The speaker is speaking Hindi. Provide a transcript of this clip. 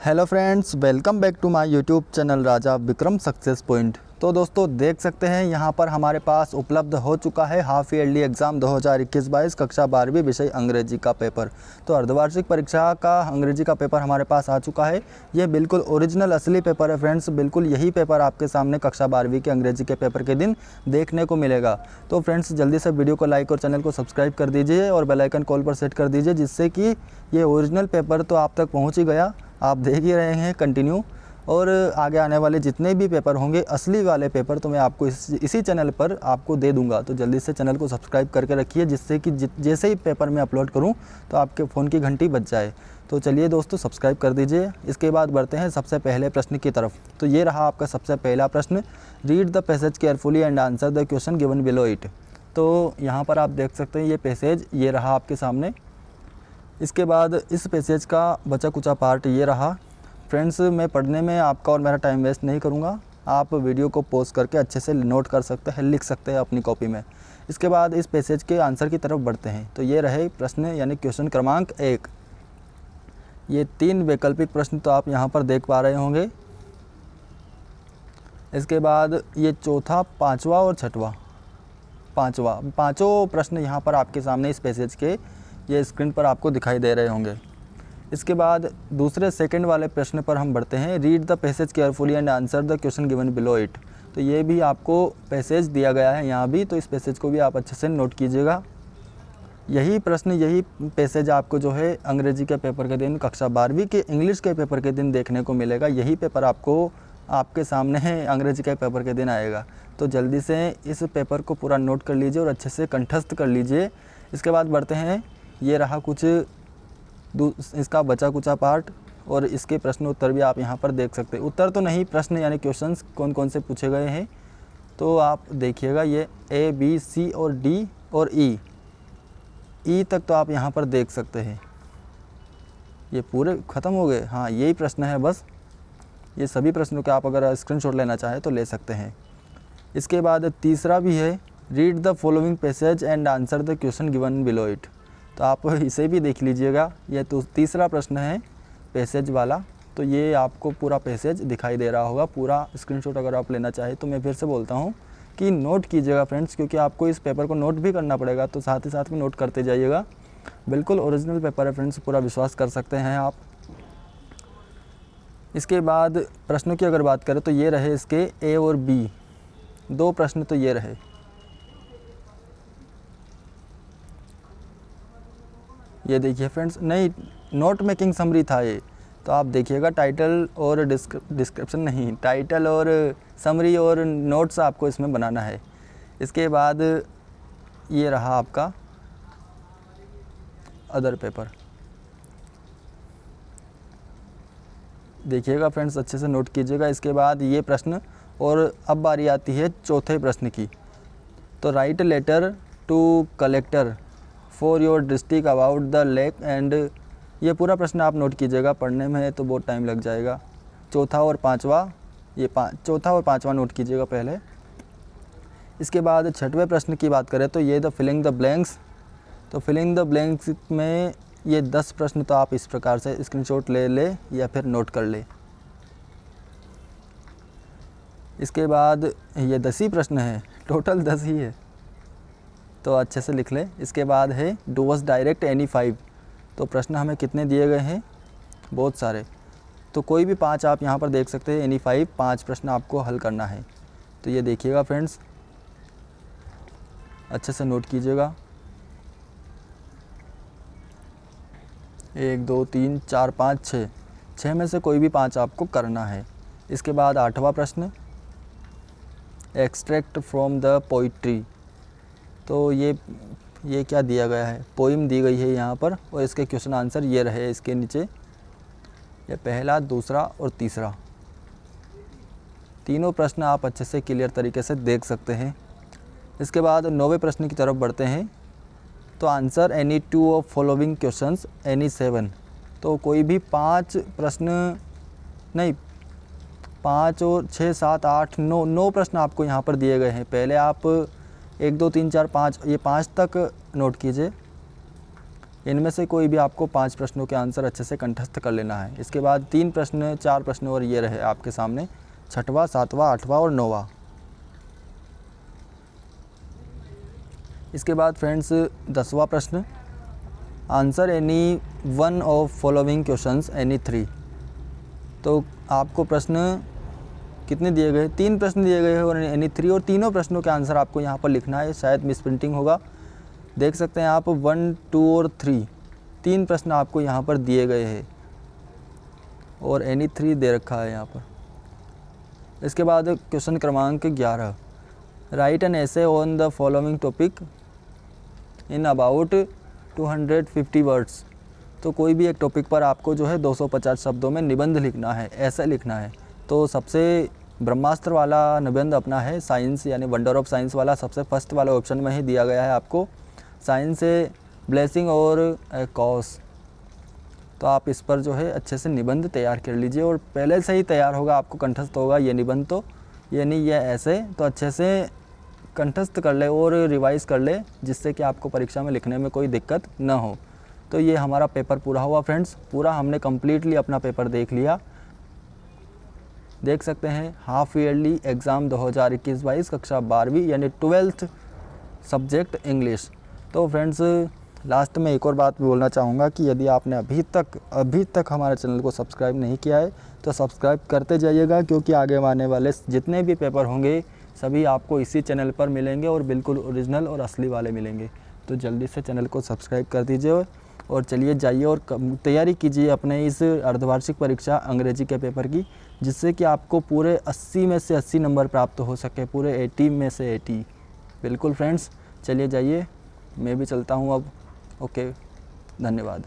Hello friends, welcome back to my YouTube channel Raja Vikram success point. तो दोस्तों देख सकते हैं यहाँ पर हमारे पास उपलब्ध हो चुका है हाफ ईयरली एग्ज़ाम 2021-22 कक्षा 12वीं विषय अंग्रेजी का पेपर। तो अर्धवार्षिक परीक्षा का अंग्रेजी का पेपर हमारे पास आ चुका है। ये बिल्कुल ओरिजिनल असली पेपर है फ्रेंड्स। बिल्कुल यही पेपर आपके सामने कक्षा 12वीं के अंग्रेजी के पेपर के दिन देखने को मिलेगा। तो फ्रेंड्स जल्दी से वीडियो को लाइक और चैनल को सब्सक्राइब कर दीजिए और बेल आइकन कॉल पर सेट कर दीजिए, जिससे कि ये ओरिजिनल पेपर तो आप तक पहुँच ही गया। आप देख ही रहे हैं कंटिन्यू, और आगे आने वाले जितने भी पेपर होंगे असली वाले पेपर तो मैं आपको इसी चैनल पर आपको दे दूंगा। तो जल्दी से चैनल को सब्सक्राइब करके रखिए, जिससे कि जैसे ही पेपर मैं अपलोड करूं तो आपके फ़ोन की घंटी बज जाए। तो चलिए दोस्तों सब्सक्राइब कर दीजिए। इसके बाद बढ़ते हैं सबसे पहले प्रश्न की तरफ। तो ये रहा आपका सबसे पहला प्रश्न, read the passage carefully and answer the question given below it. तो यहाँ पर आप देख सकते हैं ये पैसेज ये रहा आपके सामने। इसके बाद इस पैसेज का बचा कुचा पार्ट ये रहा। फ्रेंड्स मैं पढ़ने में आपका और मेरा टाइम वेस्ट नहीं करूँगा, आप वीडियो को पॉज करके अच्छे से नोट कर सकते हैं, लिख सकते हैं अपनी कॉपी में। इसके बाद इस पैसेज के आंसर की तरफ बढ़ते हैं। तो ये रहे प्रश्न यानी क्वेश्चन क्रमांक 1। ये 3 वैकल्पिक प्रश्न तो आप यहाँ पर देख पा रहे होंगे। इसके बाद ये चौथा, पाँचवा और छठवा, पाँचों प्रश्न यहाँ पर आपके सामने इस पैसेज के ये स्क्रीन पर आपको दिखाई दे रहे होंगे। इसके बाद दूसरे सेकंड वाले प्रश्न पर हम बढ़ते हैं, read the passage carefully and answer the question given below it. तो ये भी आपको पैसेज दिया गया है यहाँ भी, तो इस पैसेज को भी आप अच्छे से नोट कीजिएगा। यही प्रश्न यही पैसेज आपको जो है अंग्रेजी के पेपर के दिन, कक्षा 12वीं के इंग्लिश के पेपर के दिन देखने को मिलेगा। यही पेपर आपको आपके सामने है अंग्रेजी के पेपर के दिन आएगा। तो जल्दी से इस पेपर को पूरा नोट कर लीजिए और अच्छे से कंठस्थ कर लीजिए। इसके बाद बढ़ते हैं, ये रहा कुछ इसका बचा कुचा पार्ट, और इसके प्रश्न उत्तर भी आप यहाँ पर देख सकते हैं। उत्तर तो नहीं, प्रश्न यानी क्वेश्चंस कौन कौन से पूछे गए हैं तो आप देखिएगा। ये A, B, C और D और E तक तो आप यहाँ पर देख सकते हैं। ये पूरे ख़त्म हो गए। हाँ यही प्रश्न है बस। ये सभी प्रश्नों के आप अगर स्क्रीनशॉट लेना चाहें तो ले सकते हैं। इसके बाद तीसरा भी है, read the following passage and answer the question given below it. तो आप इसे भी देख लीजिएगा। ये तो तीसरा प्रश्न है पैसेज वाला। तो ये आपको पूरा पैसेज दिखाई दे रहा होगा। पूरा स्क्रीनशॉट अगर आप लेना चाहें तो मैं फिर से बोलता हूँ कि नोट कीजिएगा फ्रेंड्स, क्योंकि आपको इस पेपर को नोट भी करना पड़ेगा। तो साथ ही साथ भी नोट करते जाइएगा। बिल्कुल ओरिजिनल पेपर है फ्रेंड्स, पूरा विश्वास कर सकते हैं आप। इसके बाद प्रश्नों की अगर बात करें तो ये रहे इसके A और B 2 प्रश्न तो ये रहे। ये देखिए फ्रेंड्स, नहीं नोट मेकिंग समरी था ये, तो आप देखिएगा टाइटल और डिस्क्रिप्शन नहीं, टाइटल और समरी और नोट्स आपको इसमें बनाना है। इसके बाद ये रहा आपका अदर पेपर। देखिएगा फ्रेंड्स, अच्छे से नोट कीजिएगा। इसके बाद ये प्रश्न, और अब बारी आती है चौथे प्रश्न की। तो write letter to collector for your district about the lake and, ये पूरा प्रश्न आप नोट कीजिएगा। पढ़ने में तो बहुत टाइम लग जाएगा। चौथा और पाँचवा, चौथा और पाँचवा नोट कीजिएगा पहले। इसके बाद छठवें प्रश्न की बात करें तो ये द फिलिंग द ब्लैंक्स। तो फिलिंग द ब्लैंक्स में ये 10 प्रश्न तो आप इस प्रकार से स्क्रीनशॉट ले या फिर नोट कर ले। इसके बाद ये 10 ही प्रश्न है, टोटल 10 ही है, तो अच्छे से लिख ले। इसके बाद है डू अस डायरेक्ट एनी 5। तो प्रश्न हमें कितने दिए गए हैं, बहुत सारे, तो कोई भी 5 आप यहाँ पर देख सकते हैं। एनी 5 प्रश्न आपको हल करना है। तो ये देखिएगा फ्रेंड्स, अच्छे से नोट कीजिएगा। 1 2 3 4 5 6 में से कोई भी 5 आपको करना है। इसके बाद 8वां प्रश्न, एक्सट्रैक्ट फ्रॉम द पोइट्री। तो ये क्या दिया गया है, पोइम दी गई है यहाँ पर, और इसके क्वेश्चन आंसर ये रहे इसके नीचे। ये पहला, दूसरा और तीसरा, तीनों प्रश्न आप अच्छे से क्लियर तरीके से देख सकते हैं। इसके बाद 9वें प्रश्न की तरफ बढ़ते हैं। तो answer any 2 of following questions any 7। तो कोई भी 5 प्रश्न नहीं, 5 और 6 7 8 9 प्रश्न आपको यहाँ पर दिए गए हैं। पहले आप 1 2 3 4 5 ये 5 तक नोट कीजिए। इनमें से कोई भी आपको 5 प्रश्नों के आंसर अच्छे से कंठस्थ कर लेना है। इसके बाद 3 प्रश्न 4 प्रश्न और ये रहे आपके सामने 6वां 7वां 8वां और 9वां। इसके बाद फ्रेंड्स 10वां प्रश्न, answer any one of following questions any 3। तो आपको प्रश्न कितने दिए गए, 3 प्रश्न दिए गए हैं और एनी 3, और तीनों प्रश्नों के आंसर आपको यहाँ पर लिखना है। शायद मिस प्रिंटिंग होगा, देख सकते हैं आप 1, 2 और 3 3 प्रश्न आपको यहाँ पर दिए गए हैं और एनी 3 दे रखा है यहाँ पर। इसके बाद क्वेश्चन क्रमांक 11, right an essay on the following topic in about 250 words. तो कोई भी एक टॉपिक पर आपको जो है 250 शब्दों में निबंध लिखना है, ऐसा लिखना है। तो सबसे ब्रह्मास्त्र वाला निबंध अपना है साइंस यानी वंडर ऑफ साइंस वाला, सबसे फर्स्ट वाला ऑप्शन में ही दिया गया है आपको। साइंस से ब्लेसिंग और कॉस। तो आप इस पर जो है अच्छे से निबंध तैयार कर लीजिए और पहले से ही तैयार होगा, आपको कंठस्थ होगा ये निबंध। तो यानी ये ऐसे तो अच्छे से कंठस्थ कर ले और रिवाइज़ कर ले, जिससे कि आपको परीक्षा में लिखने में कोई दिक्कत ना हो। तो ये हमारा पेपर पूरा हुआ फ्रेंड्स, पूरा हमने कम्प्लीटली अपना पेपर देख लिया। देख सकते हैं हाफ ईयरली एग्ज़ाम 2021-22 कक्षा 12वीं यानी 12th सब्जेक्ट इंग्लिश। तो फ्रेंड्स लास्ट में एक और बात बोलना चाहूँगा कि यदि आपने अभी तक हमारे चैनल को सब्सक्राइब नहीं किया है तो सब्सक्राइब करते जाइएगा, क्योंकि आगे आने वाले जितने भी पेपर होंगे सभी आपको इसी चैनल पर मिलेंगे और बिल्कुल ओरिजिनल और असली वाले मिलेंगे। तो जल्दी से चैनल को सब्सक्राइब कर दीजिए और चलिए जाइए और तैयारी कीजिए अपने इस अर्धवार्षिक परीक्षा अंग्रेजी के पेपर की, जिससे कि आपको पूरे 80 में से 80 नंबर प्राप्त हो सके, पूरे 80 में से 80। बिल्कुल फ्रेंड्स, चलिए जाइए, मैं भी चलता हूँ अब। ओके, धन्यवाद।